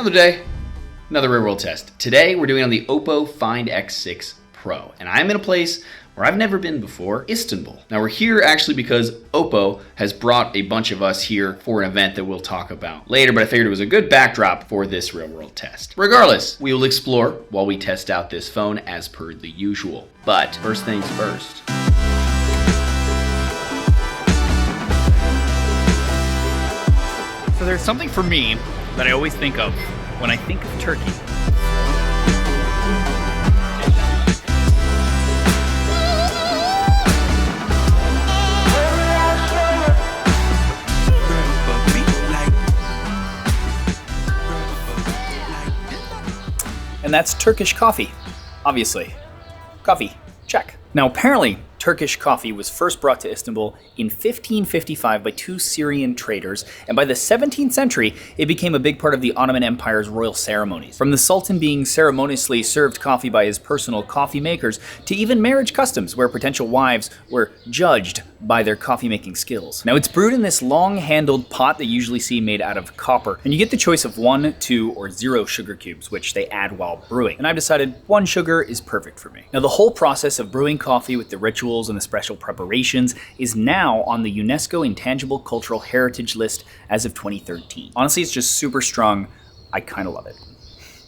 Another day, another real world test. Today we're doing on the Oppo Find X6 Pro, and I'm in a place where I've never been before, Istanbul. Now we're here actually because Oppo has brought a bunch of us here for an event that we'll talk about later, but I figured it was a good backdrop for this real world test. Regardless, we will explore while we test out this phone as per the usual. But first things first. So there's something for me that I always think of when I think of Turkey. And that's Turkish coffee, obviously. Coffee, check. Now apparently, Turkish coffee was first brought to Istanbul in 1555 by two Syrian traders, and by the 17th century, it became a big part of the Ottoman Empire's royal ceremonies. From the Sultan being ceremoniously served coffee by his personal coffee makers, to even marriage customs where potential wives were judged by their coffee-making skills. Now it's brewed in this long-handled pot that you usually see made out of copper, and you get the choice of 1, 2, or 0 sugar cubes, which they add while brewing. And I've decided 1 sugar is perfect for me. Now the whole process of brewing coffee with the rituals and the special preparations is now on the UNESCO Intangible Cultural Heritage list as of 2013. Honestly, it's just super strong. I kind of love it.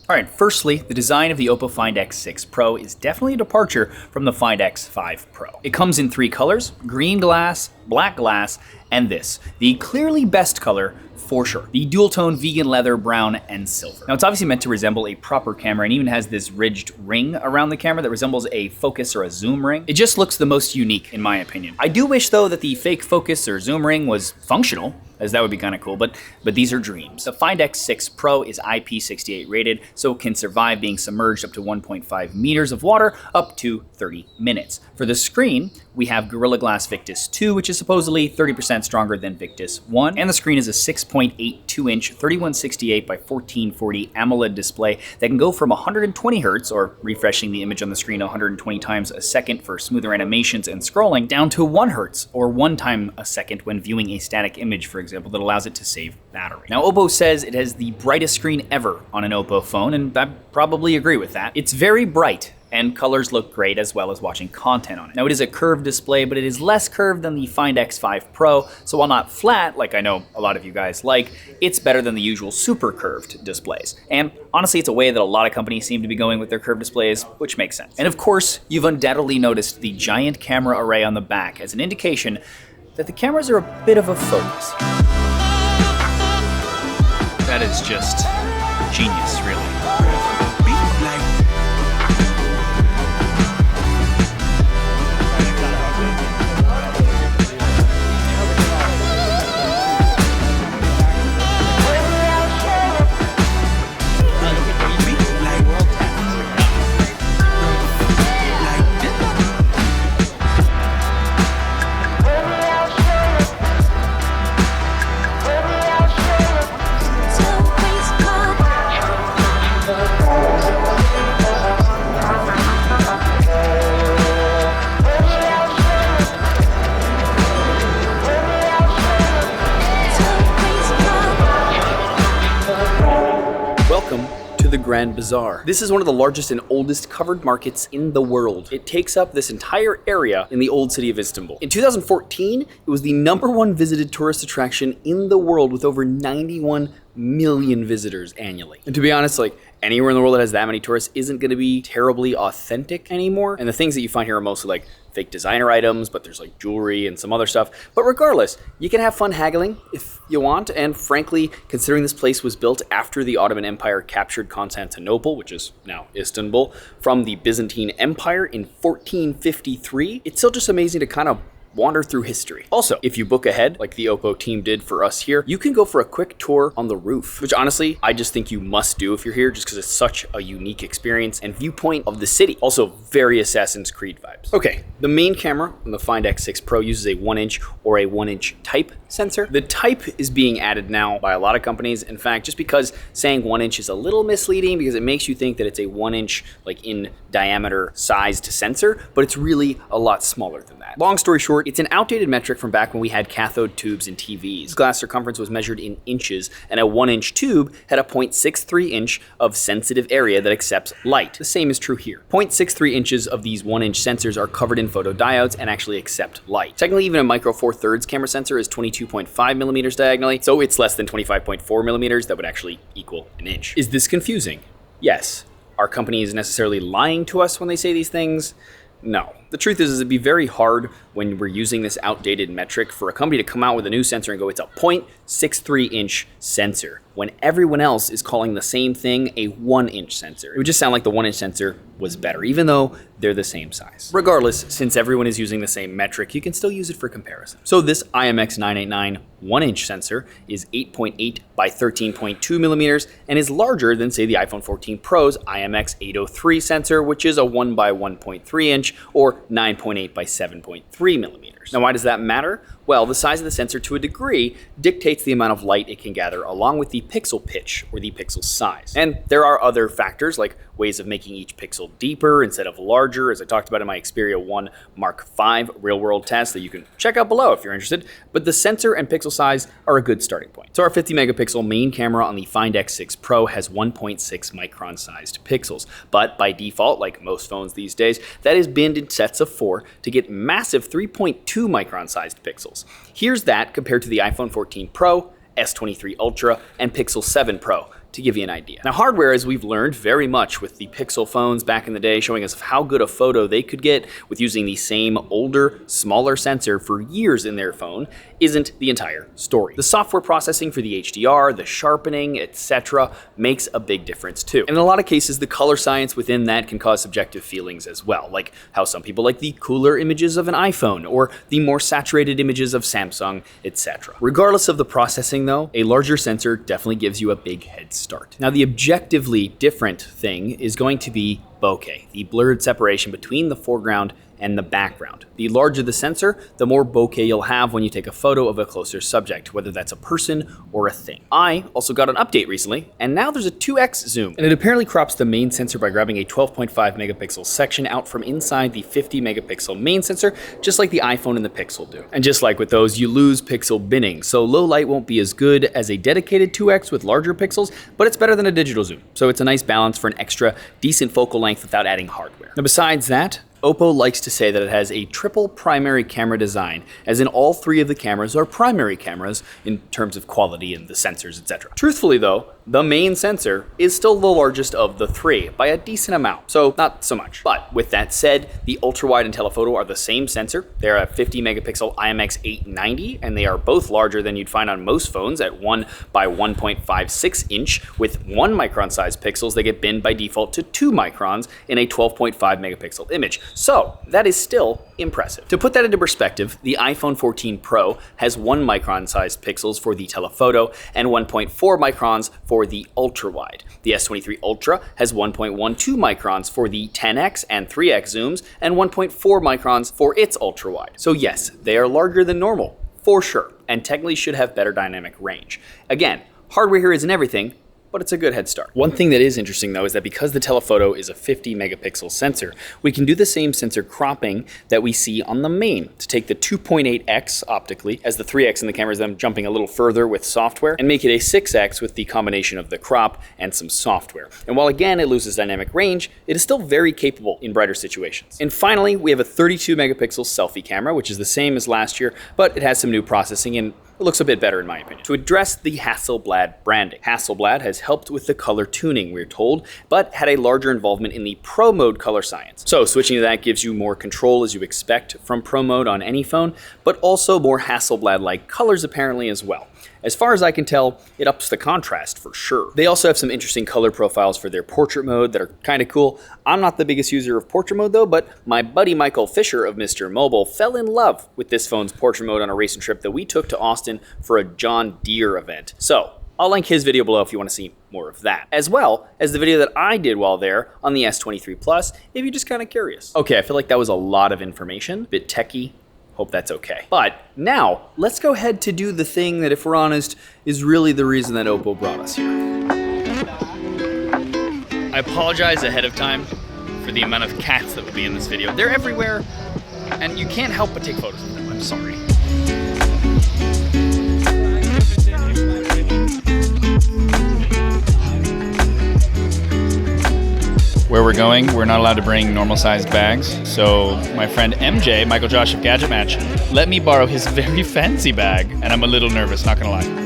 Alright, firstly, the design of the Oppo Find X6 Pro is definitely a departure from the Find X5 Pro. It comes in 3 colors: green glass, black glass, and this, the clearly best color for sure, the dual-tone vegan leather, brown, and silver. Now it's obviously meant to resemble a proper camera and even has this ridged ring around the camera that resembles a focus or a zoom ring. It just looks the most unique in my opinion. I do wish though that the fake focus or zoom ring was functional, as that would be kind of cool, but these are dreams. The Find X6 Pro is IP68 rated, so it can survive being submerged up to 1.5 meters of water up to 30 minutes. For the screen, we have Gorilla Glass Victus 2, which is supposedly 30% stronger than Victus 1, and the screen is a 6.82-inch 3168 by 1440 AMOLED display that can go from 120 Hz, or refreshing the image on the screen 120 times a second for smoother animations and scrolling, down to 1 Hz, or 1 time a second when viewing a static image, for example, that allows it to save battery. Now, Oppo says it has the brightest screen ever on an Oppo phone, and I probably agree with that. It's very bright, and colors look great as well as watching content on it. Now, it is a curved display, but it is less curved than the Find X5 Pro, so while not flat, like I know a lot of you guys like, it's better than the usual super curved displays. And honestly, it's a way that a lot of companies seem to be going with their curved displays, which makes sense. And of course, you've undoubtedly noticed the giant camera array on the back as an indication that the cameras are a bit of a focus. That is just genius, really. Grand Bazaar. This is one of the largest and oldest covered markets in the world. It takes up this entire area in the old city of Istanbul. In 2014, it was the #1 visited tourist attraction in the world with over 91 million visitors annually. And to be honest, like anywhere in the world that has that many tourists isn't going to be terribly authentic anymore. And the things that you find here are mostly like fake designer items, but there's like jewelry and some other stuff. But regardless, you can have fun haggling if you want. And frankly, considering this place was built after the Ottoman Empire captured Constantinople, which is now Istanbul, from the Byzantine Empire in 1453, it's still just amazing to kind of wander through history. Also, if you book ahead, like the Oppo team did for us here, you can go for a quick tour on the roof, which honestly, I just think you must do if you're here, just because it's such a unique experience and viewpoint of the city. Also, very Assassin's Creed vibes. Okay, the main camera on the Find X6 Pro uses a 1-inch or a 1-inch type sensor. The type is being added now by a lot of companies. In fact, just because saying 1-inch is a little misleading because it makes you think that it's a 1-inch, like in diameter sized sensor, but it's really a lot smaller than that. Long story short, short, it's an outdated metric from back when we had cathode tubes in TVs. Glass circumference was measured in inches, and a 1-inch tube had a 0.63 inch of sensitive area that accepts light. The same is true here. 0.63 inches of these 1-inch sensors are covered in photodiodes and actually accept light. Technically, even a micro 4/3 camera sensor is 22.5 millimeters diagonally, so it's less than 25.4 millimeters. That would actually equal an inch. Is this confusing? Yes. Are companies necessarily lying to us when they say these things? No. The truth is it'd be very hard when we're using this outdated metric for a company to come out with a new sensor and go, it's a 0.63 inch sensor, when everyone else is calling the same thing a 1-inch sensor. It would just sound like the 1-inch sensor was better, even though they're the same size. Regardless, since everyone is using the same metric, you can still use it for comparison. So this IMX989 1-inch sensor is 8.8 by 13.2 millimeters and is larger than, say, the iPhone 14 Pro's IMX803 sensor, which is a 1 by 1.3 inch or 9.8 by 7.3 millimeters. Now, why does that matter? Well, the size of the sensor to a degree dictates the amount of light it can gather along with the pixel pitch or the pixel size. And there are other factors like ways of making each pixel deeper instead of larger, as I talked about in my Xperia 1 Mark V real-world test that you can check out below if you're interested. But the sensor and pixel size are a good starting point. So our 50 megapixel main camera on the Find X6 Pro has 1.6 micron sized pixels. But by default, like most phones these days, that is binned in sets of 4 to get massive 3.2 micron sized pixels. Here's that compared to the iPhone 14 Pro, S23 Ultra, and Pixel 7 Pro, to give you an idea. Now, hardware, as we've learned very much with the Pixel phones back in the day, showing us how good a photo they could get with using the same older, smaller sensor for years in their phone, isn't the entire story. The software processing for the HDR, the sharpening, etc. makes a big difference too. And in a lot of cases, the color science within that can cause subjective feelings as well, like how some people like the cooler images of an iPhone or the more saturated images of Samsung, etc. Regardless of the processing though, a larger sensor definitely gives you a big head start. Now, the objectively different thing is going to be bokeh, the blurred separation between the foreground and the background. The larger the sensor, the more bokeh you'll have when you take a photo of a closer subject, whether that's a person or a thing. I also got an update recently, and now there's a 2x zoom, and it apparently crops the main sensor by grabbing a 12.5 megapixel section out from inside the 50 megapixel main sensor, just like the iPhone and the Pixel do. And just like with those, you lose pixel binning, so low light won't be as good as a dedicated 2x with larger pixels, but it's better than a digital zoom, so it's a nice balance for an extra decent focal length without adding hardware. Now, besides that, Oppo likes to say that it has a triple primary camera design, as in all 3 of the cameras are primary cameras in terms of quality and the sensors, etc. Truthfully though, the main sensor is still the largest of the 3 by a decent amount, so not so much. But with that said, the ultra-wide and telephoto are the same sensor. They're a 50 megapixel IMX890, and they are both larger than you'd find on most phones at 1 by 1.56 inch. With 1 micron size pixels, they get binned by default to 2 microns in a 12.5 megapixel image. So that is still impressive. To put that into perspective, the iPhone 14 Pro has 1 micron sized pixels for the telephoto and 1.4 microns for the ultra-wide. The S23 Ultra has 1.12 microns for the 10x and 3x zooms and 1.4 microns for its ultra-wide. So yes, they are larger than normal, for sure, and technically should have better dynamic range. Again, hardware here isn't everything, but it's a good head start. One thing that is interesting though is that because the telephoto is a 50 megapixel sensor, we can do the same sensor cropping that we see on the main to take the 2.8x optically as the 3x in the cameras, them jumping a little further with software, and make it a 6x with the combination of the crop and some software. And while again it loses dynamic range, it is still very capable in brighter situations. And finally, we have a 32 megapixel selfie camera, which is the same as last year, but it has some new processing and it looks a bit better in my opinion. To address the Hasselblad branding. Hasselblad has helped with the color tuning, we're told, but had a larger involvement in the Pro Mode color science. So switching to that gives you more control as you expect from Pro Mode on any phone, but also more Hasselblad-like colors apparently as well. As far as I can tell, it ups the contrast for sure. They also have some interesting color profiles for their portrait mode that are kind of cool. I'm not the biggest user of portrait mode though, but my buddy Michael Fisher of Mr. Mobile fell in love with this phone's portrait mode on a recent trip that we took to Austin for a John Deere event. So I'll link his video below if you want to see more of that, as well as the video that I did while there on the S23 Plus if you're just kind of curious. Okay, I feel like that was a lot of information, a bit techie. Hope that's okay. But now, let's go ahead to do the thing that, if we're honest, is really the reason that Oppo brought us here. I apologize ahead of time for the amount of cats that will be in this video. They're everywhere, and you can't help but take photos of them. I'm sorry. Where we're going, we're not allowed to bring normal sized bags. So my friend MJ, Michael Josh of Gadget Match, let me borrow his very fancy bag, and I'm a little nervous, not gonna lie.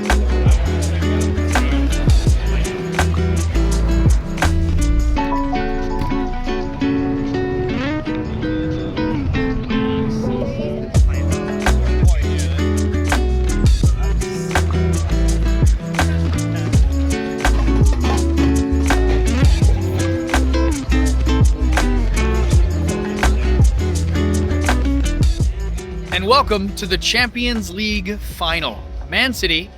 And welcome to the Champions League final. Man City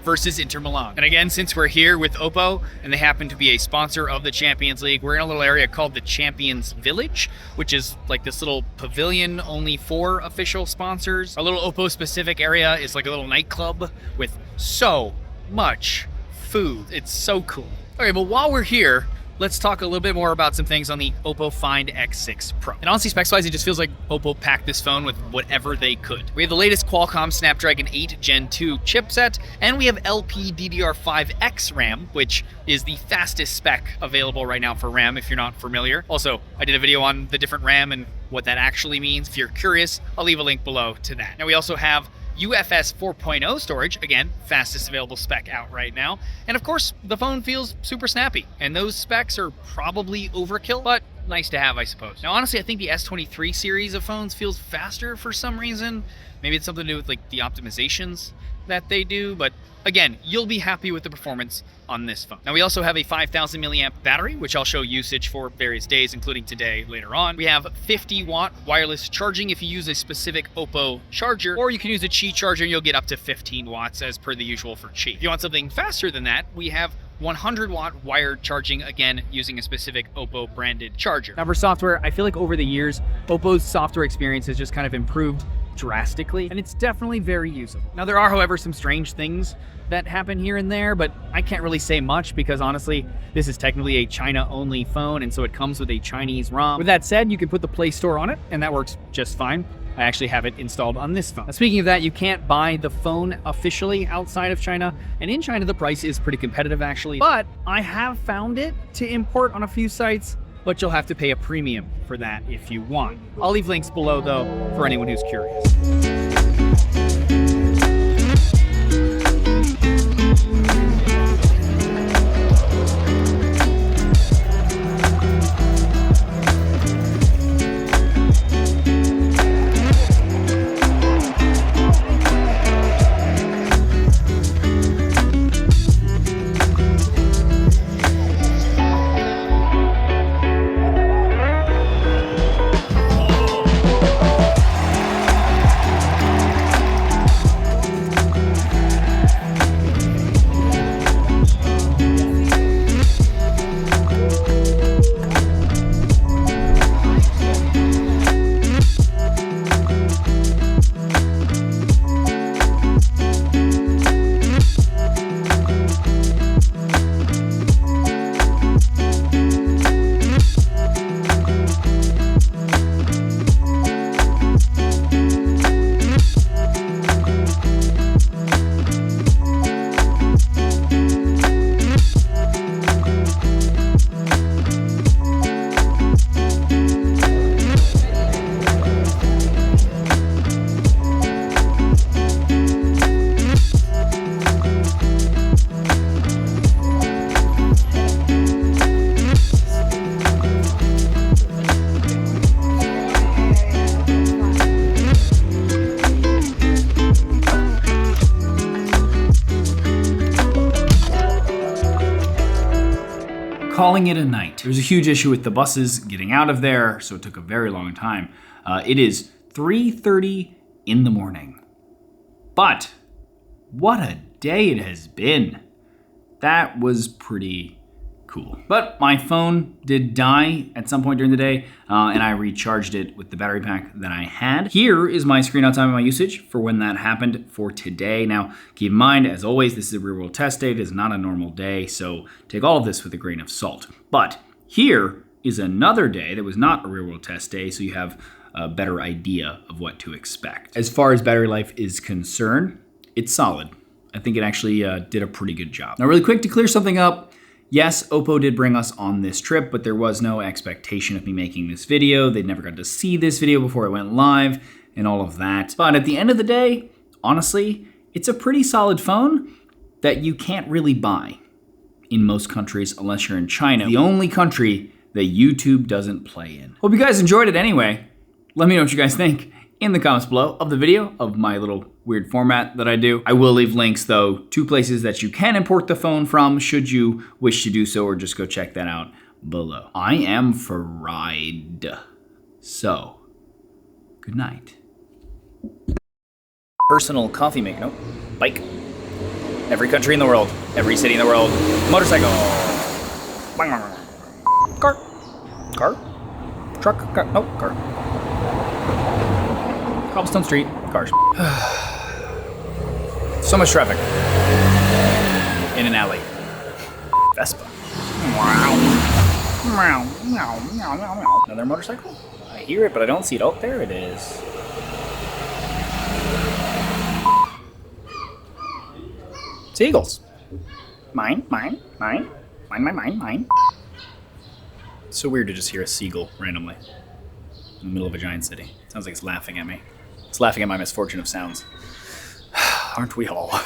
versus Inter Milan. And again, since we're here with Oppo and they happen to be a sponsor of the Champions League, we're in a little area called the Champions Village, which is like this little pavilion only for official sponsors. A little Oppo specific area is like a little nightclub with so much food. It's so cool. Okay, but while we're here, let's talk a little bit more about some things on the Oppo Find X6 Pro. And honestly, specs-wise, it just feels like Oppo packed this phone with whatever they could. We have the latest Qualcomm Snapdragon 8 Gen 2 chipset, and we have LPDDR5X RAM, which is the fastest spec available right now for RAM, if you're not familiar. Also, I did a video on the different RAM and what that actually means. If you're curious, I'll leave a link below to that. Now, we also have UFS 4.0 storage, again, fastest available spec out right now. And of course, the phone feels super snappy, and those specs are probably overkill, but nice to have, I suppose. Now, honestly, I think the S23 series of phones feels faster for some reason. Maybe it's something to do with like the optimizations that they do, but again, you'll be happy with the performance on this phone. Now, we also have a 5,000 milliamp battery, which I'll show usage for various days, including today later on. We have 50 watt wireless charging if you use a specific Oppo charger, or you can use a Qi charger and you'll get up to 15 watts as per the usual for Qi. If you want something faster than that, we have 100 watt wired charging, again, using a specific Oppo branded charger. Now for software, I feel like over the years, Oppo's software experience has just kind of improved drastically, and it's definitely very usable. Now there are, however, some strange things that happen here and there, but I can't really say much because honestly, this is technically a China-only phone, and so it comes with a Chinese ROM. With that said, you can put the Play Store on it, and that works just fine. I actually have it installed on this phone. Now, speaking of that, you can't buy the phone officially outside of China, and in China, the price is pretty competitive actually, but I have found it to import on a few sites, but you'll have to pay a premium for that if you want. I'll leave links below though for anyone who's curious. Calling it a night. There was a huge issue with the buses getting out of there, so it took a very long time. It is 3:30 in the morning. But what a day it has been. That was pretty cool. But my phone did die at some point during the day, and I recharged it with the battery pack that I had. Here is my screen out time and my usage for when that happened for today. Now, keep in mind, as always, this is a real world test day. It is not a normal day, so take all of this with a grain of salt. But here is another day that was not a real world test day, so you have a better idea of what to expect. As far as battery life is concerned, it's solid. I think it actually did a pretty good job. Now, really quick to clear something up. Yes, Oppo did bring us on this trip, but there was no expectation of me making this video. They never got to see this video before it went live and all of that. But at the end of the day, honestly, it's a pretty solid phone that you can't really buy in most countries unless you're in China, the only country that YouTube doesn't play in. Hope you guys enjoyed it anyway. Let me know what you guys think in the comments below of the video, of my little weird format that I do. I will leave links though to places that you can import the phone from should you wish to do so, or just go check that out below. I am fried. So, good night. Personal coffee maker, nope, bike. Every country in the world, every city in the world, motorcycle. Car, truck, car, nope, car. Cobblestone Street, cars. So much traffic. In an alley. Vespa. Another motorcycle? I hear it, but I don't see it. Oh, there it is. Seagulls. Mine. It's so weird to just hear a seagull randomly in the middle of a giant city. It sounds like it's laughing at me. It's laughing at my misfortune of sounds. Aren't we all?